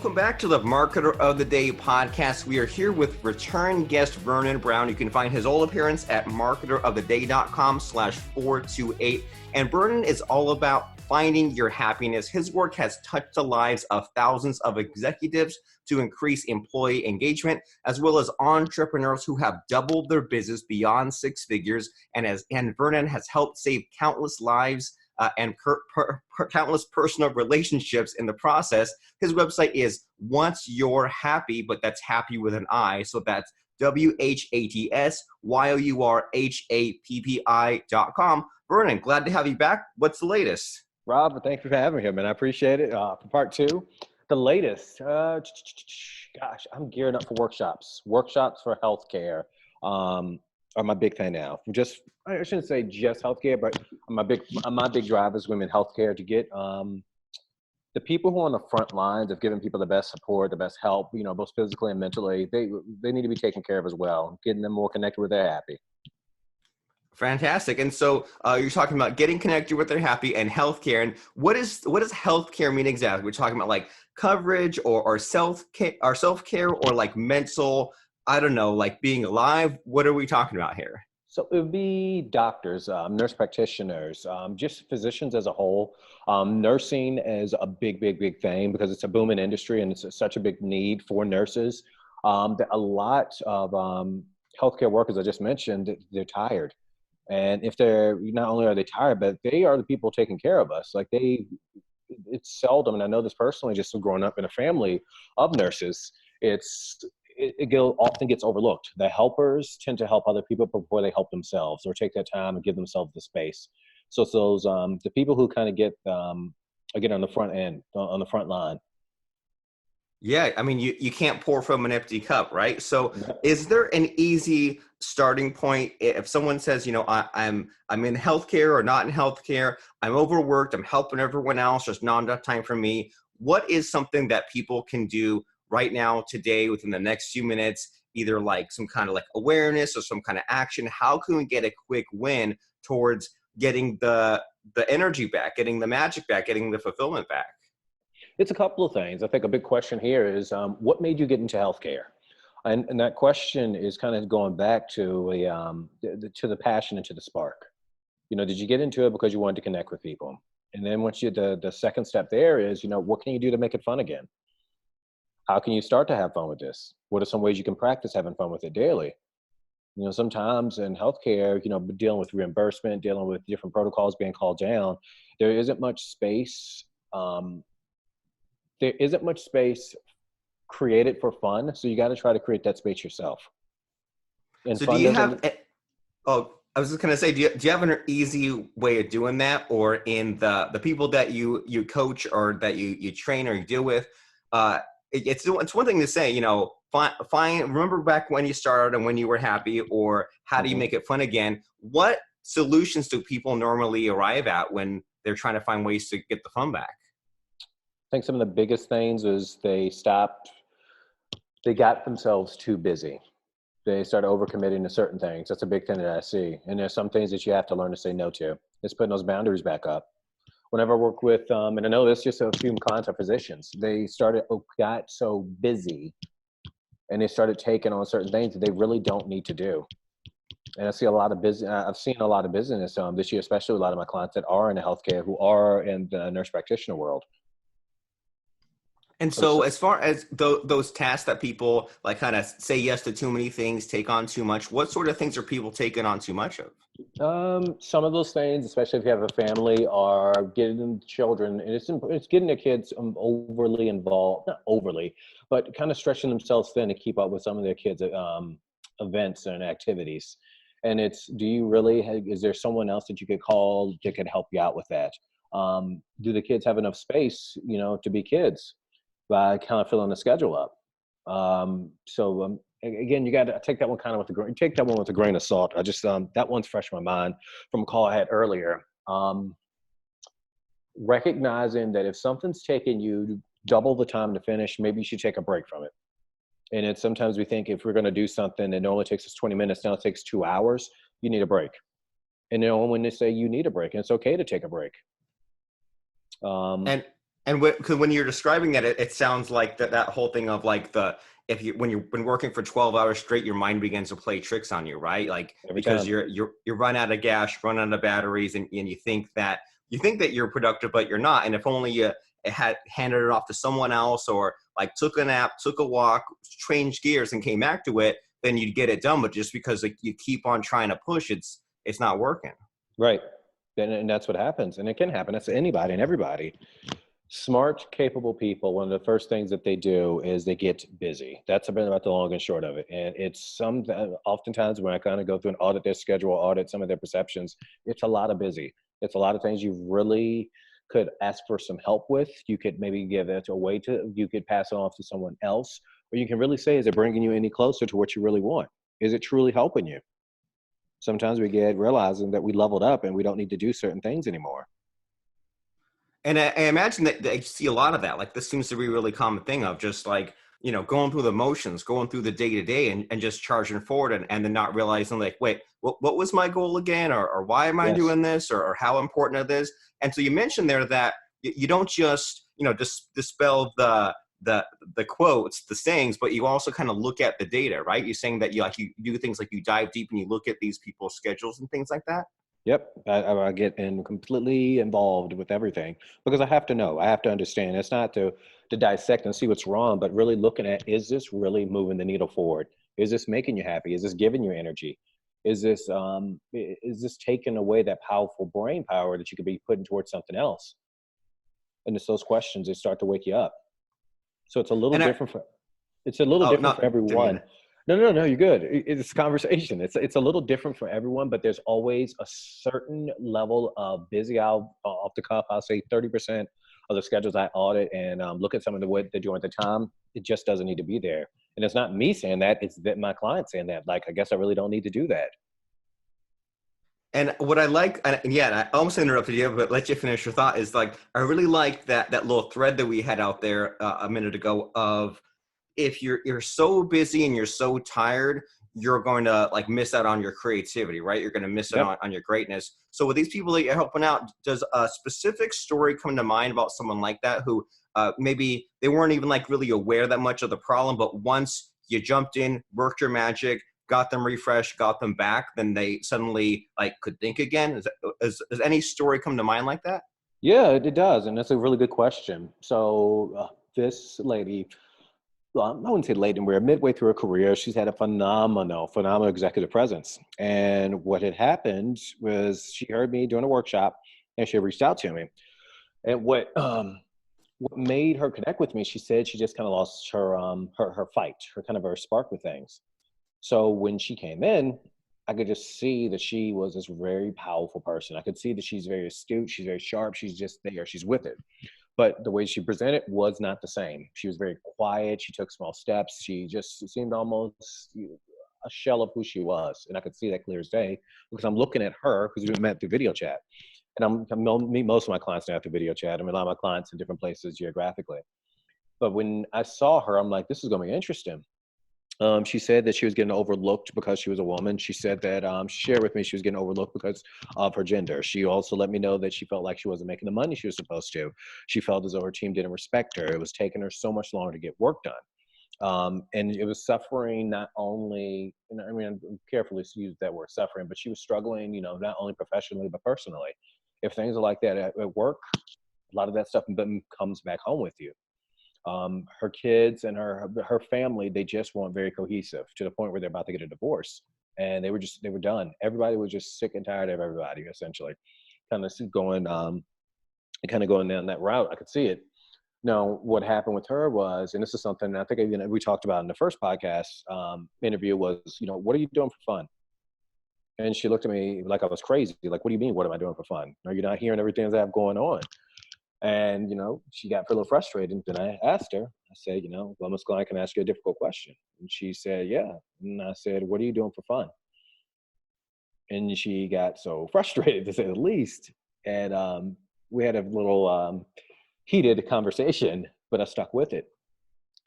Welcome back to the Marketer of the Day podcast. We are here with return guest Vernon Brown. You can find his old appearance at marketeroftheday.com/428. And Vernon is all about finding your happiness. His work has touched the lives of thousands of executives to increase employee engagement, as well as entrepreneurs who have doubled their business beyond six figures. And Vernon has helped save countless lives and countless personal relationships in the process. His website is Once You're Happy, but that's happy with an I. So that's WHATSYOURHAPPI.com. Vernon, glad to have you back. What's the latest? Rob, thank you for having me, man. I appreciate it. For part two, the latest, I'm gearing up for workshops. Workshops for healthcare are my big thing now. I shouldn't say just healthcare, but my big drive is women healthcare to get the people who are on the front lines of giving people the best support, the best help, both physically and mentally. They need to be taken care of as well, getting them more connected with their happy. Fantastic. And so you're talking about getting connected with their happy and healthcare. And what does healthcare mean exactly? We're talking about like coverage or self-care or like mental, I don't know, like being alive. What are we talking about here? So it would be doctors, nurse practitioners, just physicians as a whole. Nursing is a big thing because it's a booming industry and it's such a big need for nurses. That a lot of healthcare workers I just mentioned, they're tired. And if not only are they tired, but they are the people taking care of us. Like it's seldom, and I know this personally, just growing up in a family of nurses, it often gets overlooked. The helpers tend to help other people before they help themselves or take that time and give themselves the space. So it's those, the people who kind of get on the front end, on the front line. Yeah, I mean, you can't pour from an empty cup, right? So is there an easy starting point if someone says, I'm in healthcare or not in healthcare, I'm overworked, I'm helping everyone else, there's not enough time for me. What is something that people can do right now, today, within the next few minutes, either like some kind of like awareness or some kind of action? How can we get a quick win towards getting the energy back, getting the magic back, getting the fulfillment back? It's a couple of things. I think a big question here is what made you get into healthcare? And that question is kind of going back to the passion and to the spark. Did you get into it because you wanted to connect with people? And then once the second step there is, what can you do to make it fun again? How can you start to have fun with this? What are some ways you can practice having fun with it daily? Sometimes in healthcare, dealing with reimbursement, dealing with different protocols being called down, there isn't much space. There isn't much space created for fun, so you got to try to create that space yourself. And so do you have? I was just gonna say, do you have an easy way of doing that, or in the people that you coach or that you train or you deal with? It's one thing to say, remember back when you started and when you were happy, or how do you make it fun again? What solutions do people normally arrive at when they're trying to find ways to get the fun back? I think some of the biggest things is they got themselves too busy. They started overcommitting to certain things. That's a big thing that I see. And there's some things that you have to learn to say no to. It's putting those boundaries back up. Whenever I work with, and I know this just a few clients are physicians, they got so busy and they started taking on certain things that they really don't need to do. And I've seen a lot of business this year, especially a lot of my clients that are in the healthcare, who are in the nurse practitioner world. And so as far as those tasks that people like kind of say yes to too many things, take on too much, what sort of things are people taking on too much of? Some of those things, especially if you have a family, are getting children, and it's getting the kids overly involved, not overly, but kind of stretching themselves thin to keep up with some of their kids' events and activities. And is there someone else that you could call that could help you out with that? Do the kids have enough space, to be kids? By kind of filling the schedule up. Again, you got to take that one with a grain of salt. I just, that one's fresh in my mind from a call I had earlier. Recognizing that if something's taking you double the time to finish, maybe you should take a break from it. And sometimes we think if we're going to do something that normally takes us 20 minutes, now it takes 2 hours, you need a break. And when they say you need a break, and it's okay to take a break. And because when you're describing that, it sounds like that whole thing of like if you when you've been working for 12 hours straight, your mind begins to play tricks on you, right? Like Every because time. you run out of gas, run out of batteries, and you think that you're productive, but you're not. And if only you had handed it off to someone else, or like took a nap, took a walk, changed gears, and came back to it, then you'd get it done. But just because like you keep on trying to push, it's not working. Right. And that's what happens. And it can happen. That's anybody and everybody. Smart, capable people, one of the first things that they do is they get busy. That's about the long and short of it. And it's oftentimes when I kind of go through and audit their schedule, audit some of their perceptions, it's a lot of busy. It's a lot of things you really could ask for some help with. You could maybe give it away you could pass it off to someone else, or you can really say, is it bringing you any closer to what you really want? Is it truly helping you? Sometimes we get realizing that we leveled up and we don't need to do certain things anymore. And I imagine that I see a lot of that. Like this seems to be a really common thing of just like, going through the motions, going through the day to day and just charging forward and then not realizing like, wait, what was my goal again? Or why am I Yes. doing this? Or how important it is? And so you mentioned there that you don't just, dispel the quotes, the sayings, but you also kind of look at the data, right? You're saying that you do things like you dive deep and you look at these people's schedules and things like that. Yep, I get in completely involved with everything because I have to know, I have to understand. It's not to dissect and see what's wrong, but really looking at, is this really moving the needle forward? Is this making you happy? Is this giving you energy? Is this taking away that powerful brain power that you could be putting towards something else? And it's those questions that start to wake you up. So And it's a little oh, different no, for didn't mean everyone. it. No, you're good. It's conversation. It's a little different for everyone, but there's always a certain level of busy. Off the cuff, I'll say 30% of the schedules I audit and look at some of the what they're doing at the time. It just doesn't need to be there. And it's not me saying that; it's that my client saying that. Like, I guess I really don't need to do that. And what I like, and yeah, I almost interrupted you, but let you finish your thought. Is like I really like that little thread that we had out there a minute ago of if you're so busy and you're so tired, you're going to like miss out on your creativity, right? You're going to miss out Yep. on your greatness. So with these people that you're helping out, does a specific story come to mind about someone like that who maybe they weren't even like really aware that much of the problem, but once you jumped in, worked your magic, got them refreshed, got them back, then they suddenly like could think again? Does any story come to mind like that? Yeah, it does, and that's a really good question. So this lady, well, I wouldn't say late, and we're midway through her career. She's had a phenomenal executive presence. And what had happened was she heard me doing a workshop, and she reached out to me. And what made her connect with me? She said she just kind of lost her fight, her kind of her spark with things. So when she came in, I could just see that she was this very powerful person. I could see that she's very astute, she's very sharp, she's just there, she's with it. But the way she presented was not the same. She was very quiet. She took small steps. She just seemed almost a shell of who she was. And I could see that clear as day because I'm looking at her because we met through video chat. And meet most of my clients now after video chat. I mean, a lot of my clients in different places geographically. But when I saw her, I'm like, this is going to be interesting. She said that she was getting overlooked because she was a woman. She said that she shared with me she was getting overlooked because of her gender. She also let me know that she felt like she wasn't making the money she was supposed to. She felt as though her team didn't respect her. It was taking her so much longer to get work done. And it was suffering not only, I mean, I'm carefully use that word suffering, but she was struggling, not only professionally, but personally. If things are like that at work, a lot of that stuff comes back home with you. Her kids and her family, they just weren't very cohesive to the point where they're about to get a divorce, and they were done. Everybody was just sick and tired of everybody, essentially, kind of going down that route. I could see it. Now, what happened with her was, and this is something I think we talked about in the first podcast interview was, what are you doing for fun? And she looked at me like I was crazy. Like, what do you mean? What am I doing for fun? Are you not hearing everything that I have going on? And, she got a little frustrated. Then I asked her, I said, well, Ms. Klein, can I ask you a difficult question? And she said, yeah. And I said, what are you doing for fun? And she got so frustrated, to say the least. And we had a little heated conversation, but I stuck with it.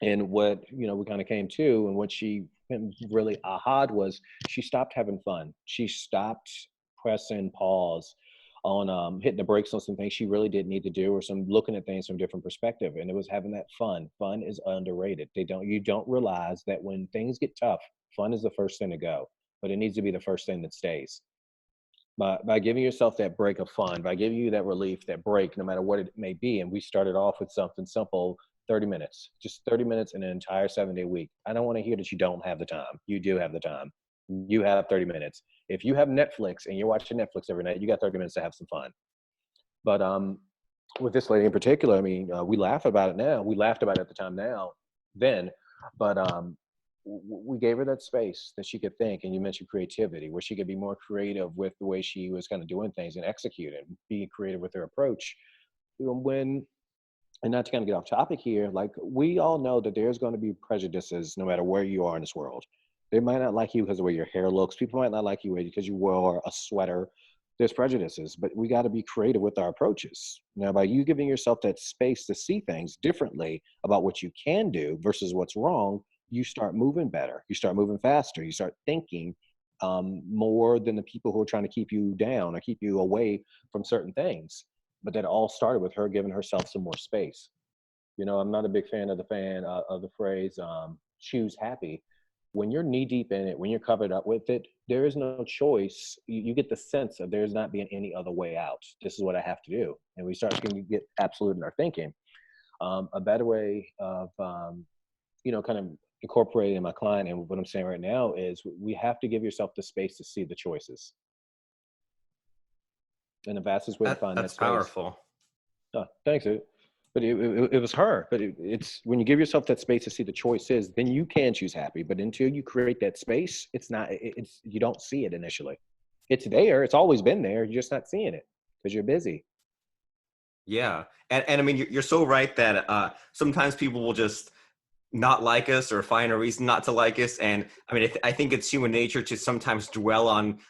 And what, we kind of came to, and what she really aha'd was she stopped having fun. She stopped pressing pause hitting the brakes on some things she really didn't need to do, or some looking at things from different perspective. And it was having that fun. Fun is underrated. You don't realize that when things get tough, fun is the first thing to go, but it needs to be the first thing that stays. By giving yourself that break of fun, by giving you that relief, that break, no matter what it may be. And we started off with something simple, 30 minutes, just 30 minutes in an entire 7-day week. I don't want to hear that you don't have the time. You do have the time. You have 30 minutes. If you have Netflix and you're watching Netflix every night, you got 30 minutes to have some fun. But with this lady in particular, I mean, we laugh about it now. We laughed about it at the time then, but we gave her that space that she could think. And you mentioned creativity, where she could be more creative with the way she was kind of doing things and executing, being creative with her approach. And not to kind of get off topic here, like, we all know that there's going to be prejudices no matter where you are in this world. They might not like you because of the way your hair looks. People might not like you because you wore a sweater. There's prejudices, but we got to be creative with our approaches. Now, by you giving yourself that space to see things differently about what you can do versus what's wrong, you start moving better. You start moving faster. You start thinking more than the people who are trying to keep you down or keep you away from certain things. But that all started with her giving herself some more space. You know, I'm not a big fan of the phrase choose happy. When you're knee deep in it, when you're covered up with it, there is no choice. You get the sense of there's not being any other way out. This is what I have to do. And we start to get absolute in our thinking. A better way of, kind of incorporating my client and what I'm saying right now is we have to give yourself the space to see the choices. And the fastest way to find that space. That's powerful. Oh, thanks. But it was her. But it's when you give yourself that space to see the choices, then you can choose happy. But until you create that space, you don't see it initially. It's there. It's always been there. You're just not seeing it because you're busy. Yeah. And I mean, you're so right that sometimes people will just not like us or find a reason not to like us. And I mean, I think it's human nature to sometimes dwell on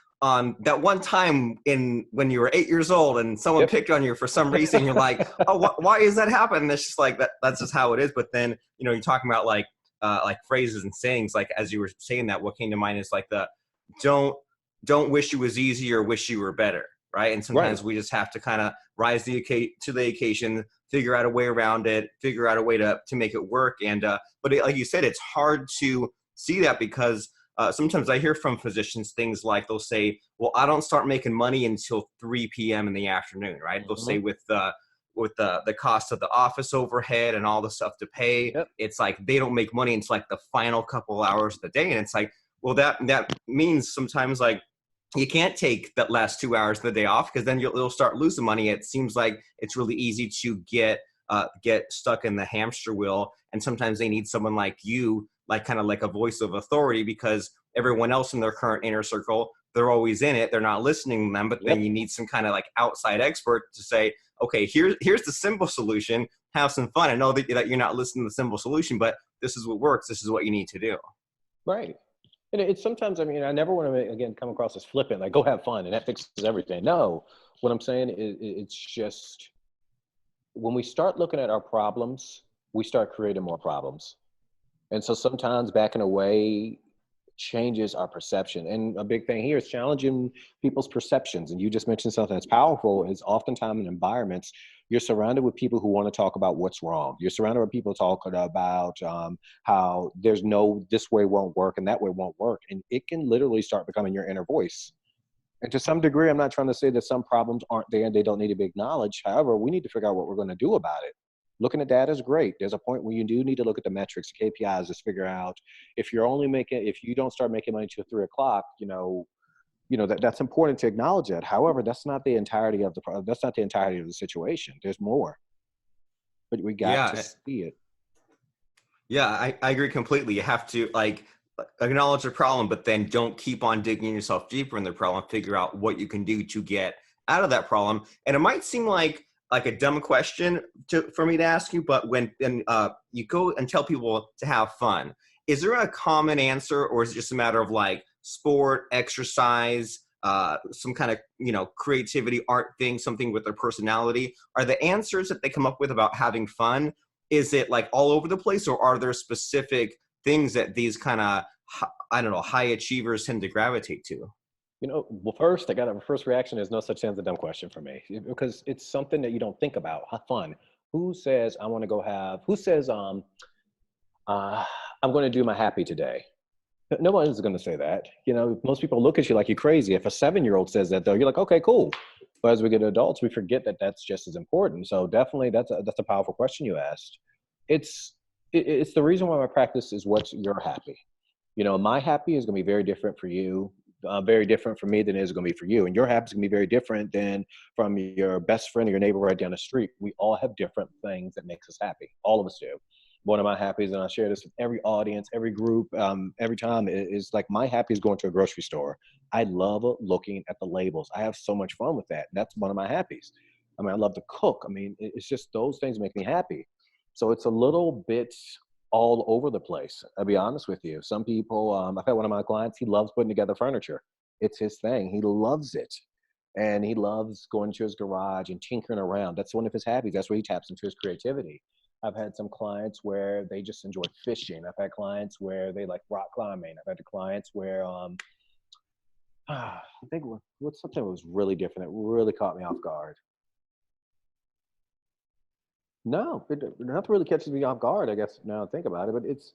that one time when you were 8 years old and someone picked on you for some reason. You're like, oh, why is that happening? It's just like that's just how it is. But then, you're talking about like phrases and sayings, like, as you were saying that, what came to mind is like don't wish it was easy or wish you were better. Right. And sometimes we just have to kind of rise to the occasion, figure out a way around it, figure out a way to make it work. And but like you said, it's hard to see that because sometimes I hear from physicians things like they'll say, well, I don't start making money until 3 p.m. in the afternoon. Right. They'll say with the cost of the office overhead and all the stuff to pay, it's like they don't make money until like the final couple of hours of the day. And it's like, well, that means sometimes like you can't take that last 2 hours of the day off because then you'll start losing money. It seems like it's really easy to get stuck in the hamster wheel. And sometimes they need someone like you, like kind of like a voice of authority, because everyone else in their current inner circle, they're always in it. They're not listening to them, but then you need some kind of like outside expert to say, okay, here's the simple solution. Have some fun. I know that you're not listening to the simple solution, but this is what works. This is what you need to do. Right. And it's sometimes, I mean, I never want to, again, come across as flippant, like go have fun and that fixes everything. No, what I'm saying is it's just when we start looking at our problems, we start creating more problems. And so sometimes backing away changes our perception. And a big thing here is challenging people's perceptions. And you just mentioned something that's powerful is oftentimes in environments, you're surrounded with people who want to talk about what's wrong. You're surrounded with people talking about how this way won't work and that way won't work. And it can literally start becoming your inner voice. And to some degree, I'm not trying to say that some problems aren't there and they don't need to be acknowledged. However, we need to figure out what we're going to do about it. Looking at data is great. There's a point where you do need to look at the metrics, the KPIs, just figure out if you don't start making money till 3 o'clock, that's important to acknowledge that. However, that's not the entirety of the situation. There's more, but we got to see it. Yeah, I agree completely. You have to like acknowledge the problem, but then don't keep on digging yourself deeper in the problem. Figure out what you can do to get out of that problem. And it might seem like a dumb question for me to ask you, but when you go and tell people to have fun, is there a common answer, or is it just a matter of like sport, exercise, some kind of creativity, art thing, something with their personality? Are the answers that they come up with about having fun, is it like all over the place, or are there specific things that these kind of high achievers tend to gravitate to? Well, first, first reaction is no such thing as a dumb question for me because it's something that you don't think about. Have fun. Who says I want to go have? Who says uh, I'm going to do my happy today? No one is going to say that. Most people look at you like you're crazy. If a 7-year-old says that, though, you're like, okay, cool. But as we get adults, we forget that that's just as important. So definitely, that's a powerful question you asked. It's it's the reason why my practice is what's your happy. My happy is going to be very different for you, very different for me than it is going to be for you. And your happy is going to be very different than from your best friend or your neighbor right down the street. We all have different things that makes us happy. All of us do. One of my happies, and I share this with every audience, every group, every time, is like my happy is going to a grocery store. I love looking at the labels. I have so much fun with that. That's one of my happies. I mean, I love to cook. I mean, it's just those things make me happy. So it's a little bit all over the place. I'll be honest with you. Some people, I've had one of my clients, he loves putting together furniture. It's his thing. He loves it. And he loves going to his garage and tinkering around. That's one of his hobbies. That's where he taps into his creativity. I've had some clients where they just enjoy fishing. I've had clients where they like rock climbing. I've had clients where I think what's something that was really different that really caught me off guard. No, nothing really catches me off guard, I guess, now I think about it, but it's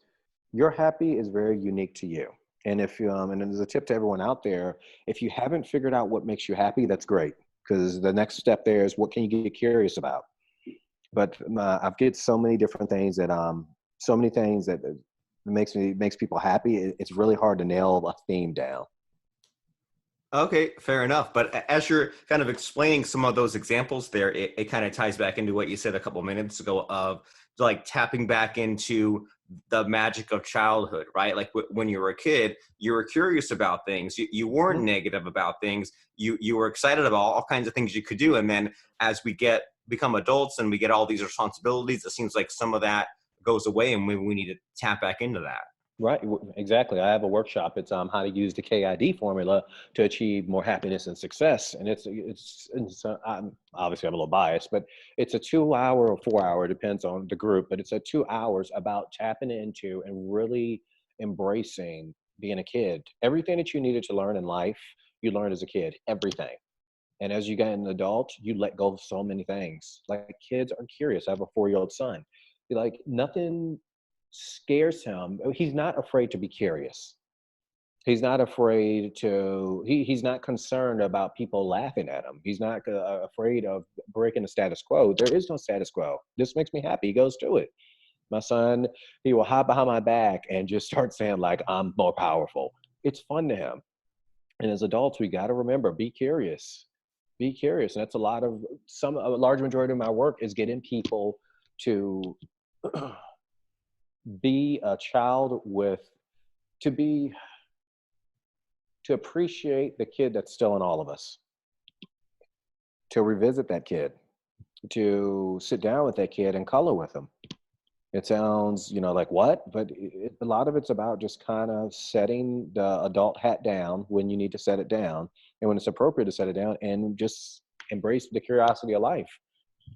your happy is very unique to you. And if you, and there's a tip to everyone out there, if you haven't figured out what makes you happy, that's great. Because the next step there is what can you get curious about? But I've get so many things that makes people happy. It's really hard to nail a theme down. Okay, fair enough. But as you're kind of explaining some of those examples there, it kind of ties back into what you said a couple minutes ago of like tapping back into the magic of childhood, right? Like when you were a kid, you were curious about things. You weren't Mhm. negative about things. You were excited about all kinds of things you could do. And then as we become adults and we get all these responsibilities, it seems like some of that goes away, and we need to tap back into that. Right, exactly. I have a workshop. It's how to use the KID formula to achieve more happiness and success. And I'm obviously I'm a little biased, but it's a 2 hour or 4 hour, depends on the group. But it's a 2 hours about tapping into and really embracing being a kid. Everything that you needed to learn in life, you learned as a kid. Everything. And as you get an adult, you let go of so many things. Like kids are curious. I have a 4-year-old son. Like nothing scares him. He's not afraid to be curious. He's not afraid to, he's not concerned about people laughing at him. He's not afraid of breaking the status quo. There is no status quo. This makes me happy. He goes to it. My son, he will hide behind my back and just start saying like, I'm more powerful. It's fun to him. And as adults, we got to remember, be curious. Be curious. And that's a large majority of my work is getting people to be a child with, to be, to appreciate the kid that's still in all of us, to revisit that kid, to sit down with that kid and color with them. It sounds, like what? But a lot of it's about just kind of setting the adult hat down when you need to set it down, and when it's appropriate to set it down, and just embrace the curiosity of life.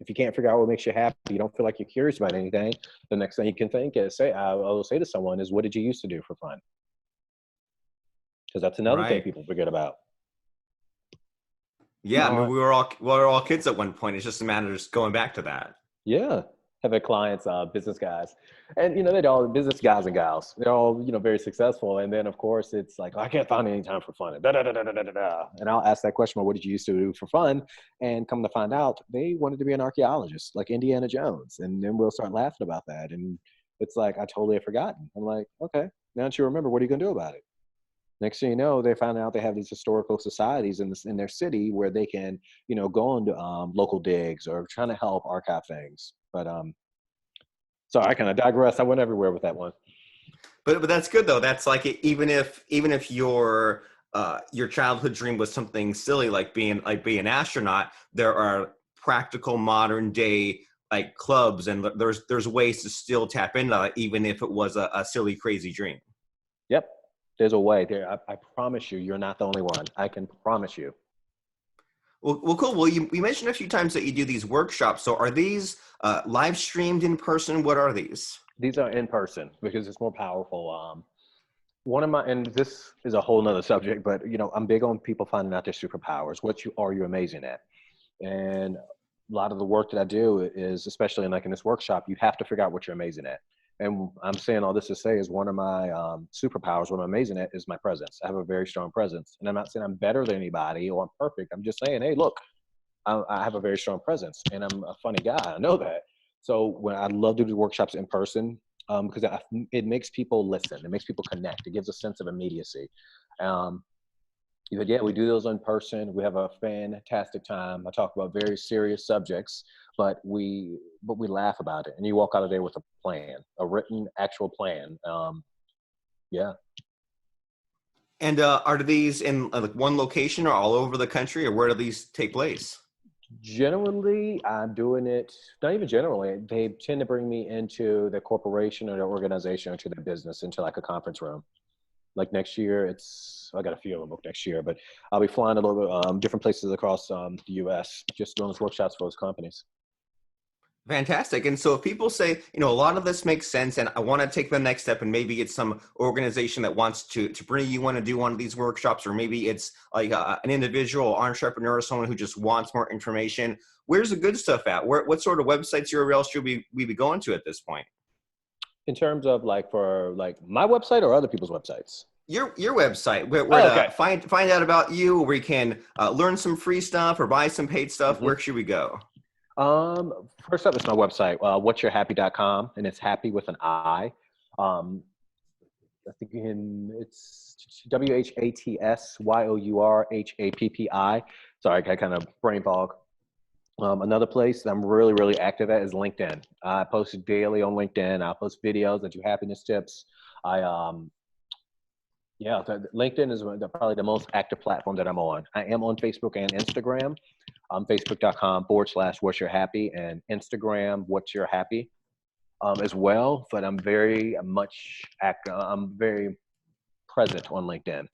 If you can't figure out what makes you happy, you don't feel like you're curious about anything, the next thing you can think is I will say to someone is, what did you used to do for fun? Because that's another thing Right. people forget about. Yeah, I All mean, right. we were all kids at one point. It's just a matter of just going back to that. Yeah. Have had clients, business guys, and they're all business guys and gals. They're all very successful, and then of course it's like, oh, I can't find any time for fun. And, da, da, da, da, da, da, da. And I'll ask that question, well, what did you used to do for fun? And come to find out, they wanted to be an archaeologist, like Indiana Jones, and then we'll start laughing about that. And it's like I totally have forgotten. I'm like, okay, now that you remember, what are you gonna do about it? Next thing you know, they found out they have these historical societies in their city where they can, go into local digs or trying to help archive things. But sorry, I kind of digress. I went everywhere with that one. But that's good though. That's like even if your childhood dream was something silly like being an astronaut, there are practical modern day like clubs, and there's ways to still tap into that even if it was a silly crazy dream. Yep, there's a way there. I promise you, you're not the only one. I can promise you. Well, cool. Well, you mentioned a few times that you do these workshops. So are these live streamed in person? What are these? These are in person because it's more powerful. one of my, and this is a whole nother subject, but you know, I'm big on people finding out their superpowers. What you are you amazing at? And a lot of the work that I do is, especially in like in this workshop, you have to figure out what you're amazing at. And I'm saying all this to say is one of my superpowers, what I'm amazing at is my presence. I have a very strong presence. And I'm not saying I'm better than anybody or I'm perfect. I'm just saying, hey, look, I have a very strong presence and I'm a funny guy. I know that. So when I love to do workshops in person, because it makes people listen. It makes people connect. It gives a sense of immediacy. Um, yeah, we do those in person. We have a fantastic time. I talk about very serious subjects, but we laugh about it. And you walk out of there with a plan, a written, actual plan. Yeah. And are these in like one location or all over the country, or where do these take place? Generally, I'm doing it, not even generally, they tend to bring me into the corporation or the organization or to the business, into like a conference room. Like next year, I got a few of them booked next year, but I'll be flying a little bit, different places across the US, just doing those workshops for those companies. Fantastic. And so if people say, a lot of this makes sense and I want to take the next step, and maybe it's some organization that wants to bring you want to do one of these workshops, or maybe it's like an individual entrepreneur, someone who just wants more information, where's the good stuff at? What sort of websites, URLs should we be going to at this point? In terms of like for like my website or other people's websites? Your website, where Oh, to okay. find out about you, where you can learn some free stuff or buy some paid stuff. hmm Where should we go? First up is my website, what'syourhappy.com, and it's happy with an I. Um, I think it's WHATSYOURHAPPI. Sorry, I kind of brain fog. Another place that I'm really, really active at is LinkedIn. I post daily on LinkedIn. I post videos that do happiness tips. I Yeah, LinkedIn is probably the most active platform that I'm on. I am on Facebook and Instagram. Facebook.com/what's your happy, and Instagram what's your happy as well. But I'm very much active. I'm very present on LinkedIn.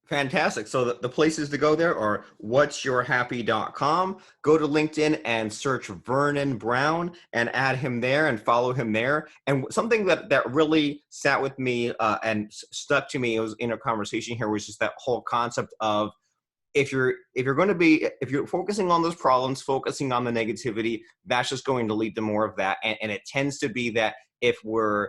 Fantastic. So the places to go there are what'syourhappy.com. Go to LinkedIn and search Vernon Brown and add him there and follow him there. And something that really sat with me and stuck to me, it was in a conversation here, was just that whole concept of, if you're focusing on those problems, focusing on the negativity, that's just going to lead to more of that. And it tends to be that if we're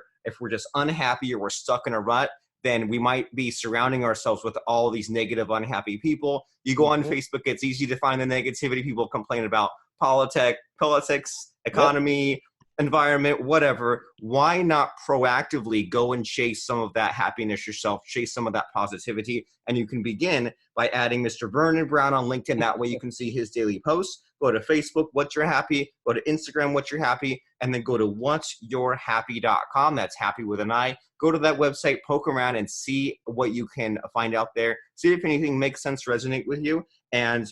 just unhappy or we're stuck in a rut, then we might be surrounding ourselves with all these negative, unhappy people. You go on Mm-hmm. Facebook, it's easy to find the negativity. People complain about politics, Yep. economy, environment, whatever. Why not proactively go and chase some of that happiness yourself, chase some of that positivity? And you can begin by adding Mr. Vernon Brown on LinkedIn. That way you can see his daily posts. Go to Facebook, What's Your Happy. Go to Instagram, What's Your Happy. And then go to what'syourhappy.com. That's happy with an I. Go to that website, poke around, and see what you can find out there. See if anything makes sense, resonate with you, and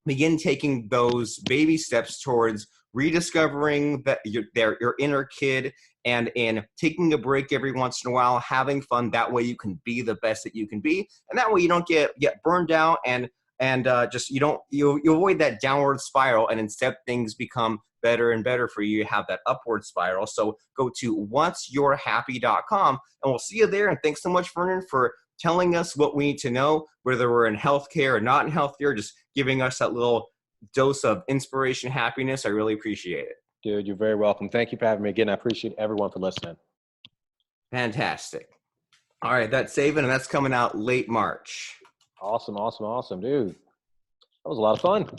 begin taking those baby steps towards rediscovering your inner kid, and in taking a break every once in a while, having fun. That way you can be the best that you can be, and that way you don't get burned out, and just you avoid that downward spiral, and instead things become better and better for you. You have that upward spiral. So go to what'syourhappy.com, and we'll see you there. And thanks so much, Vernon, for telling us what we need to know, whether we're in healthcare or not in healthcare, just giving us that little dose of inspiration, happiness. I really appreciate it. Dude, you're very welcome. Thank you for having me again. I appreciate everyone for listening. Fantastic. All right, that's saving, and that's coming out late March. Awesome, awesome, awesome, dude. That was a lot of fun.